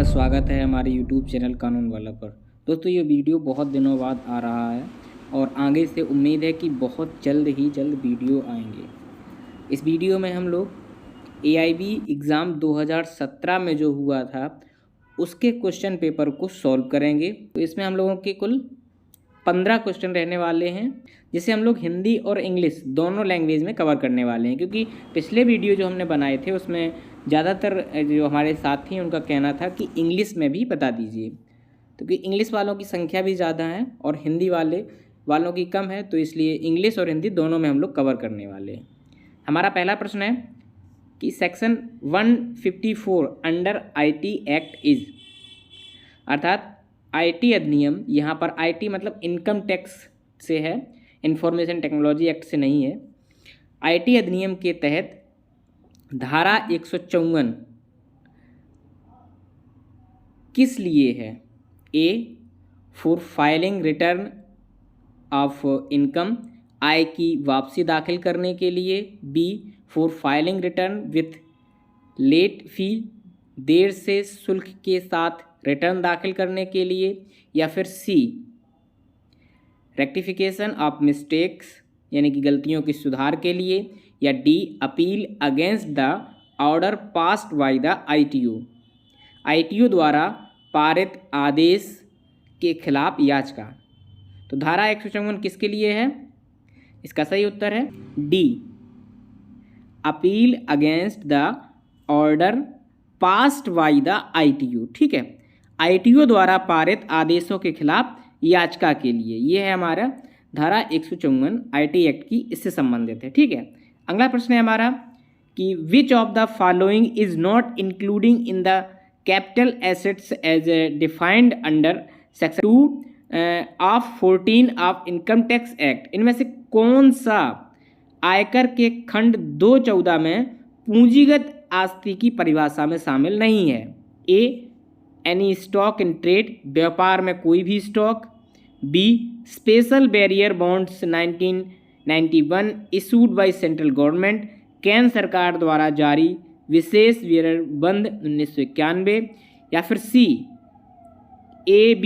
आपका स्वागत है हमारे YouTube चैनल कानून वाला पर। दोस्तों ये वीडियो बहुत दिनों बाद आ रहा है और आगे से उम्मीद है कि बहुत जल्द ही जल्द वीडियो आएंगे। इस वीडियो में हम लोग AIB एग्ज़ाम 2017 में जो हुआ था उसके क्वेश्चन पेपर को सॉल्व करेंगे। तो इसमें हम लोगों के कुल 15 क्वेश्चन रहने वाले हैं, जिसे हम लोग हिंदी और इंग्लिश दोनों लैंग्वेज में कवर करने वाले हैं। क्योंकि पिछले वीडियो जो हमने बनाए थे उसमें ज़्यादातर जो हमारे साथी हैं उनका कहना था कि इंग्लिश में भी बता दीजिए, क्योंकि इंग्लिश वालों की संख्या भी ज़्यादा है और हिंदी वालों की कम है, तो इसलिए इंग्लिश और हिंदी दोनों में हम लोग कवर करने वाले हैं। हमारा पहला प्रश्न है कि section 154 under IT act is, अर्थात IT अधिनियम, यहाँ पर IT मतलब इनकम टैक्स से है, इंफॉर्मेशन टेक्नोलॉजी एक्ट से नहीं है। IT अधिनियम के तहत धारा 154 किस लिए है? A for filing return of income, आय की वापसी दाखिल करने के लिए। B for filing return with late fee, देर से शुल्क के साथ रिटर्न दाखिल करने के लिए। या फिर C रेक्टिफिकेशन ऑफ मिस्टेक्स, यानी कि गलतियों के सुधार के लिए। या D appeal against the order passed by the ITO द्वारा पारित आदेश के खिलाफ याचिका। तो धारा 154 किसके लिए है? इसका सही उत्तर है D appeal against the order passed by the ITO। ठीक है, ITO द्वारा पारित आदेशों के खिलाफ याचिका के लिए। ये है हमारा धारा 154 IT एक्ट की, इससे संबंधित है। ठीक है, अगला प्रश्न है हमारा कि which of the following is not including in the capital assets as defined under section 2 of 14 of income tax act. इनमें से कौन सा आयकर के खंड 214 में पूंजीगत आस्ति की परिभाषा में शामिल नहीं है? A any stock in trade, व्यापार में कोई भी stock. B special barrier bonds 1991 issued by central government, केंद्र सरकार द्वारा जारी विशेष बैरियर बंद 1991। या फिर C AB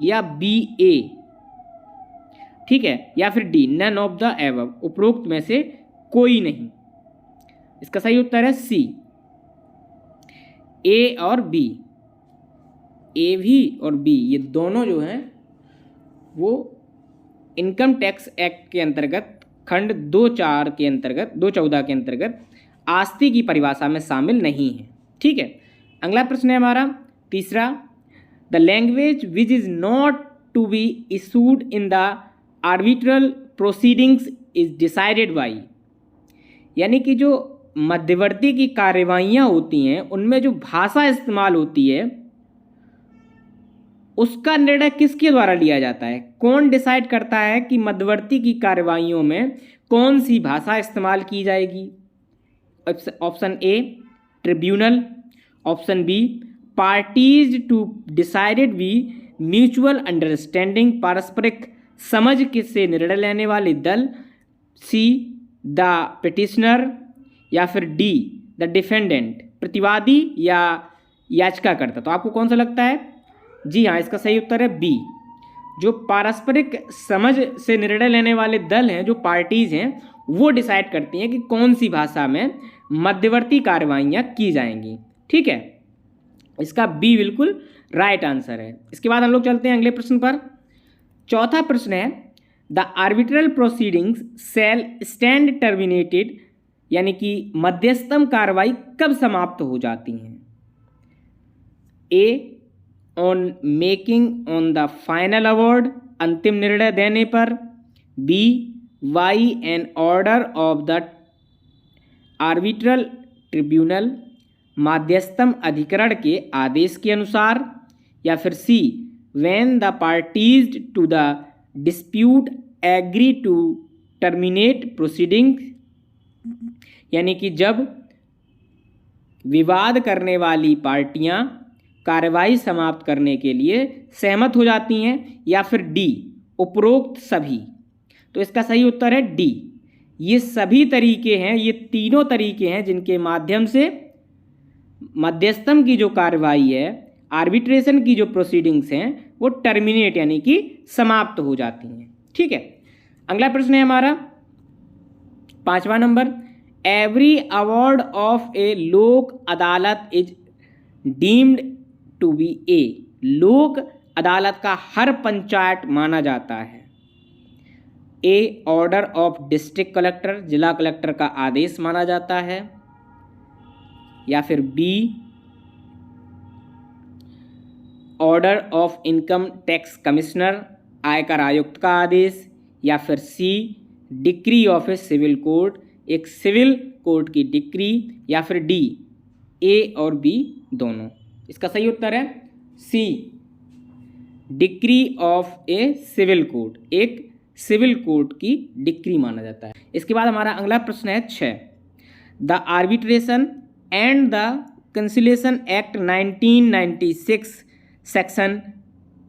या BA। ठीक है, या फिर D none of the above, उपरोक्त में से कोई नहीं। इसका सही उत्तर है C A और B। A भी और B ये दोनों जो हैं वो इनकम टैक्स एक्ट के अंतर्गत खंड 214 के अंतर्गत आस्ति की परिभाषा में शामिल नहीं है। ठीक है, अगला प्रश्न है हमारा तीसरा, the language which is not to be issued in the arbitral proceedings is decided by, यानी कि जो मध्यवर्ती की कार्यवाहियाँ होती हैं उनमें जो भाषा इस्तेमाल होती है उसका निर्णय किसके द्वारा लिया जाता है? कौन डिसाइड करता है कि मध्यवर्ती की कार्यवाहियों में कौन सी भाषा इस्तेमाल की जाएगी? Option A tribunal, option B parties to decided be mutual understanding, पारस्परिक समझ से निर्णय लेने वाले दल। C the petitioner. या फिर D द डिफेंडेंट, प्रतिवादी या याचिकाकर्ता। तो आपको कौन सा लगता है? जी हाँ, इसका सही उत्तर है B। जो पारस्परिक समझ से निर्णय लेने वाले दल हैं, जो पार्टीज हैं, वो डिसाइड करती हैं कि कौन सी भाषा में मध्यवर्ती कार्यवाहियाँ की जाएंगी। ठीक है, इसका B बिल्कुल राइट आंसर है। इसके बाद हम लोग चलते हैं अगले प्रश्न पर। चौथा प्रश्न है the arbitral proceedings shall stand terminated, यानी कि मध्यस्थम कार्रवाई कब समाप्त हो जाती हैं? A on making on the final award, अंतिम निर्णय देने पर। B by an order of the arbitral tribunal, मध्यस्थम अधिकरण के आदेश के अनुसार। या फिर C when the parties to the dispute agree to terminate proceeding, यानी कि जब विवाद करने वाली पार्टियां कार्रवाई समाप्त करने के लिए सहमत हो जाती हैं। या फिर D उपरोक्त सभी। तो इसका सही उत्तर है D। ये सभी तरीके हैं, ये तीनों तरीके हैं जिनके माध्यम से मध्यस्थम की जो कार्रवाई है आर्बिट्रेशन की जो प्रोसीडिंग्स हैं वो टर्मिनेट यानी कि समाप्त हो जाती हैं। ठीक है, अगला प्रश्न है हमारा 5वां नंबर, every award of a Lok Adalat is deemed to be a. Lok Adalat का हर पंचायत माना जाता है। A, order of district collector, जिला कलेक्टर का आदेश माना जाता है, या फिर B, order of income tax commissioner, आयकर आयुक्त का आदेश, या फिर C, decree of a civil court, एक सिविल कोर्ट की डिक्री, या फिर डी, ए और बी दोनों। इसका सही उत्तर है C, decree of a civil court, एक सिविल कोर्ट की डिक्री माना जाता है। इसके बाद हमारा अगला प्रश्न है 6, the arbitration and the conciliation act 1996 section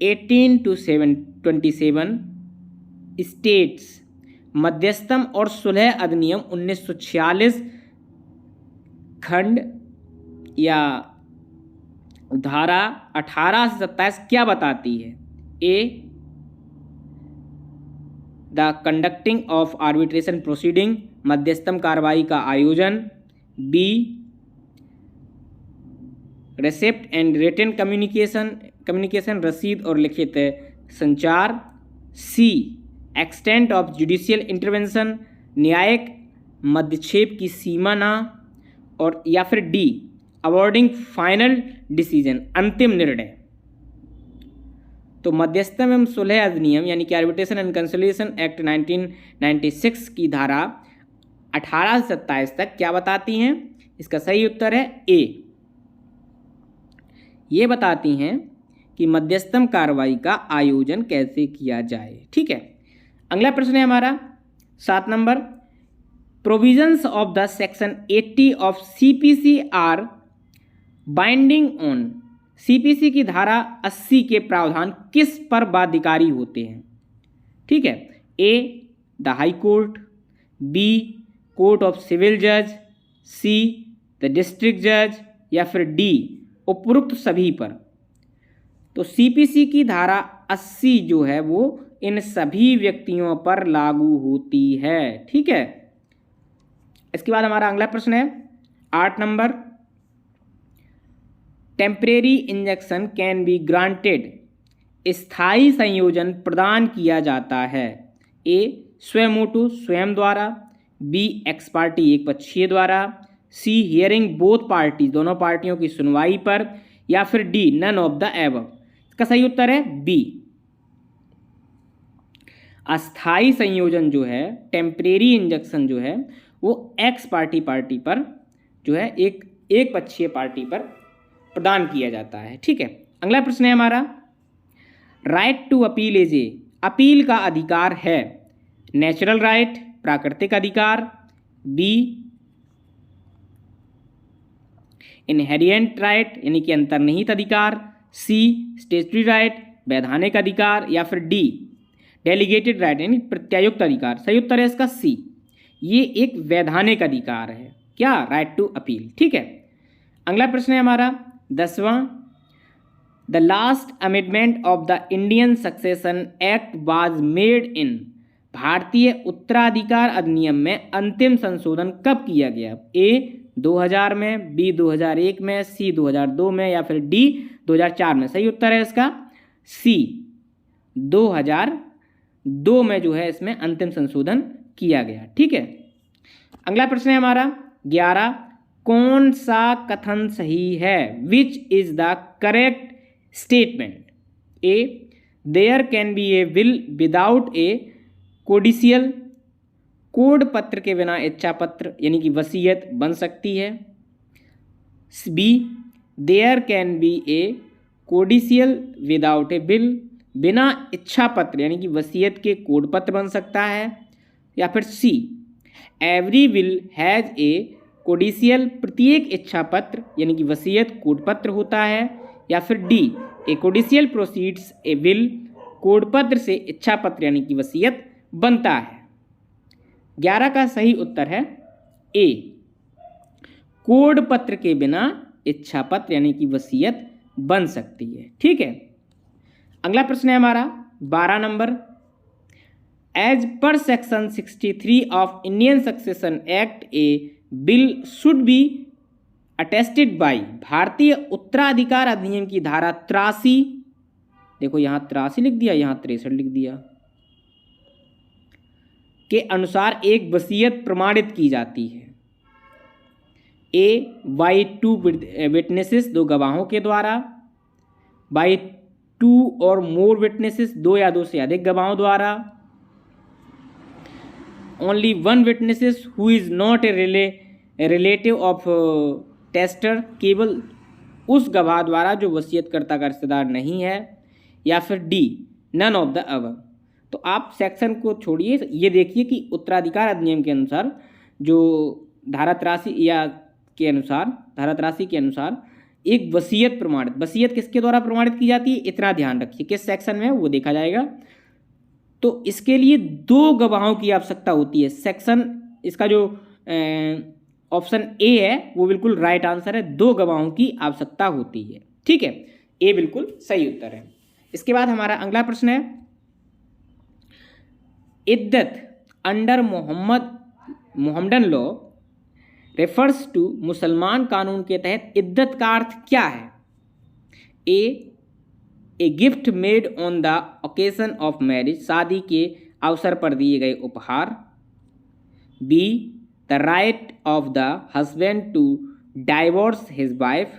18 to 27 states, मध्यस्थम और सुलह अधिनियम 1946 खंड या धारा 18 से 27 क्या बताती है? A, the conducting of arbitration proceeding, मध्यस्थम कार्रवाई का आयोजन, B, receipt and written communication रसीद और लिखित संचार, C, extent of judicial intervention, न्यायिक मध्यक्षेप की सीमा ना, और या फिर डी, अवॉर्डिंग फाइनल डिसीजन, अंतिम निर्णय। तो मध्यस्थम एवं सुलह अधिनियम यानी कि आर्बिट्रेशन एंड कंसिलिएशन एक्ट 1996 की धारा 18 से 27 तक क्या बताती हैं? इसका सही उत्तर है ए, ये बताती हैं कि मध्यस्थम कार्रवाई का आयोजन कैसे किया जाए। ठीक है, अगला प्रश्न है हमारा 7 number, provisions of the section 80 of CPC are binding on. CPC की धारा 80 के प्रावधान किस पर बाध्यकारी होते हैं? ठीक है, A, the high court, B, court of civil जज, सी, द डिस्ट्रिक्ट जज, या फिर डी, उपरोक्त सभी पर। तो सीपीसी की धारा 80 जो है वो इन सभी व्यक्तियों पर लागू होती है। ठीक है, इसके बाद हमारा अगला प्रश्न है 8 number, temporary injection can be granted, स्थायी संयोजन प्रदान किया जाता है। ए, स्वयं स्वयं द्वारा, बी, एक्स पार्टी एक पक्षीय द्वारा, सी, हियरिंग बोथ पार्टी दोनों पार्टियों की सुनवाई पर, या फिर D, none of the above. इसका सही उत्तर है बी, अस्थायी संयोजन जो है, टेम्परेरी इंजेक्शन जो है वो एक्स पार्टी पर जो है एक पक्षीय पार्टी पर प्रदान किया जाता है। ठीक है, अगला प्रश्न है हमारा, right to appeal is a, appeal का अधिकार है, नेचुरल राइट, प्राकृतिक अधिकार, बी, इनहेरिएंट राइट यानी कि अंतर्निहित अधिकार, सी, स्टेचुटरी राइट, वैधानिक अधिकार, या फिर डी, डेलीगेटेड राइट यानी प्रत्यायुक्त अधिकार। सही उत्तर है इसका सी, ये एक वैधानिक अधिकार है। क्या? Right to appeal. ठीक है, अगला प्रश्न है हमारा 10वां, the last amendment of the Indian succession act was made in, भारतीय उत्तराधिकार अधिनियम में अंतिम संशोधन कब किया गया? ए, 2000 में, बी, 2001 में, सी, 2002 में, या फिर डी, 2004 में। सही उत्तर है इसका सी, 2002 में जो है इसमें अंतिम संशोधन किया गया। ठीक है, अगला प्रश्न है हमारा 11, कौन सा कथन सही है? Which is the correct statement? A, there can be a will without a codicil, कोड पत्र के बिना इच्छा पत्र यानी कि वसीयत बन सकती है। B, there can be a codicil without a will, बिना इच्छा पत्र यानी कि वसीयत के कोड पत्र बन सकता है। या फिर सी, एवरी विल हैज़ ए कोडिशियल, प्रत्येक इच्छा पत्र यानी कि वसीयत कोड पत्र होता है। या फिर D, a codicil proceeds a will, कोड पत्र से इच्छा पत्र यानी कि वसीयत बनता है। 11 का सही उत्तर है ए, कोड पत्र के बिना इच्छा पत्र यानी कि वसीयत बन सकती है। ठीक है, अगला प्रश्न है हमारा 12 number. As per section 63 of Indian succession act a bill should be attested by, भारतीय उत्तराधिकार अधिनियम की धारा 83, देखो यहाँ 83 लिख दिया, यहाँ 63 लिख दिया, के अनुसार एक वसीयत प्रमाणित की जाती है। ए बाई 2 विटनेसेस, 2 गवाहों के द्वारा, बाई 2 और मोर विटनेसेस, 2 या 2 से अधिक गवाहों द्वारा, only 1 witnesses who is not a relative of tester, केवल उस गवाह द्वारा जो वसीयतकर्ता का रिश्तेदार नहीं है, या फिर D none of the above. तो आप सेक्शन को छोड़िए, ये देखिए कि उत्तराधिकार अधिनियम के अनुसार जो धारा 83 या के अनुसार, धारा 83 के अनुसार एक वसीयत प्रमाणित, वसीयत किसके द्वारा प्रमाणित की जाती है, इतना ध्यान रखिए किस सेक्शन में है वो देखा जाएगा। तो इसके लिए 2 गवाहों की आवश्यकता होती है। सेक्शन इसका जो ऑप्शन ए है वो बिल्कुल राइट आंसर है, 2 गवाहों की आवश्यकता होती है। ठीक है, ए बिल्कुल सही उत्तर है। इसके बाद हमारा अगला प्रश्न है, इद्दत under Mohammedan law refers to, मुसलमान कानून के तहत इद्दत का अर्थ क्या है। A gift made on the occasion of marriage, शादी के अवसर पर दिए गए उपहार। B the right of the husband to divorce his wife,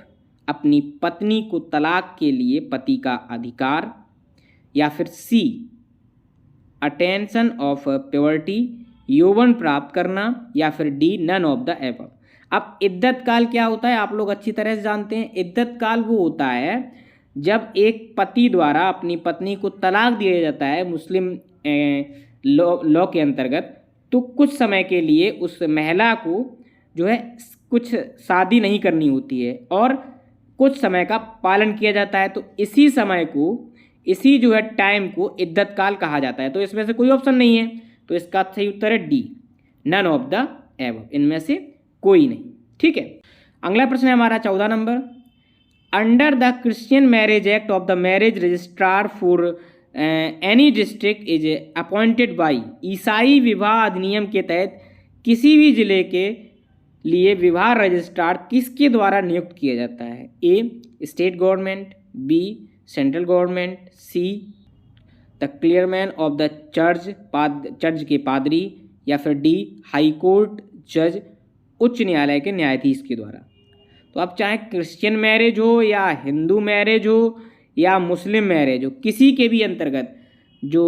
अपनी पत्नी को तलाक के लिए पति का अधिकार। या फिर सी अटेंशन ऑफ प्योरिटी, यौवन प्राप्त करना। या फिर D none of the above. अब इद्दत काल क्या होता है आप लोग अच्छी तरह से जानते हैं। इद्दत काल वो होता है जब एक पति द्वारा अपनी पत्नी को तलाक दिया जाता है मुस्लिम लॉ के अंतर्गत, तो कुछ समय के लिए उस महिला को जो है कुछ शादी नहीं करनी होती है और कुछ समय का पालन किया जाता है। तो इसी समय को, इसी जो है टाइम को इद्दत काल कहा जाता है। तो इसमें से कोई ऑप्शन नहीं है, तो इसका सही उत्तर है D none of the above, इनमें से कोई नहीं। ठीक है, अगला प्रश्न है हमारा 14 number. Under the Christian marriage act of the marriage registrar for any district is appointed by, ईसाई विवाह अधिनियम के तहत किसी भी जिले के लिए विवाह रजिस्ट्रार किसके द्वारा नियुक्त किया जाता है। A state government, B central government, C the clergyman of the church के पादरी, या फिर डी हाई कोर्ट जज, उच्च न्यायालय के न्यायाधीश के द्वारा। तो आप चाहे क्रिश्चियन मैरिज हो या हिंदू मैरिज हो या मुस्लिम मैरिज हो, किसी के भी अंतर्गत जो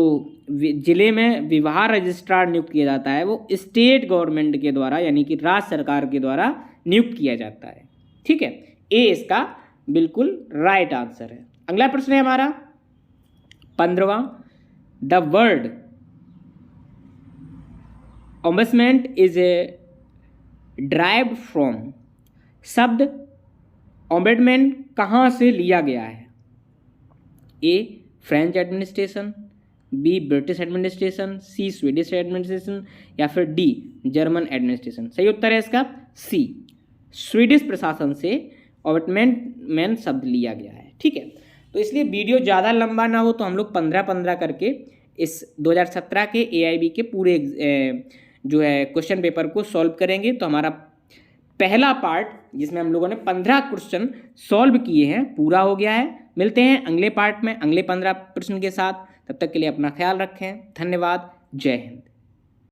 जिले में विवाह रजिस्ट्रार नियुक्त किया जाता है वो स्टेट गवर्नमेंट के द्वारा यानी कि राज्य सरकार के द्वारा नियुक्त किया जाता है। ठीक है, ए इसका बिल्कुल राइट आंसर है। अगला प्रश्न है हमारा 15वां। The word ombudsman is derived from, शब्द ओम्बड्समैन कहाँ से लिया गया है। A French administration, B British administration, C Swedish administration, या फिर डी जर्मन एडमिनिस्ट्रेशन। सही उत्तर है इसका सी, स्वीडिश प्रशासन से ओम्बड्समैन शब्द लिया गया है। ठीक है, तो इसलिए वीडियो ज़्यादा लंबा ना हो तो हम लोग 15-15 करके इस 2017 के AIB के पूरे जो है क्वेश्चन पेपर को सॉल्व करेंगे। तो हमारा पहला पार्ट जिसमें हम लोगों ने 15 क्वेश्चन सॉल्व किए हैं पूरा हो गया है। मिलते हैं अगले पार्ट में अगले 15 प्रश्न के साथ। तब तक के लिए अपना ख्याल रखें। धन्यवाद। जय हिंद।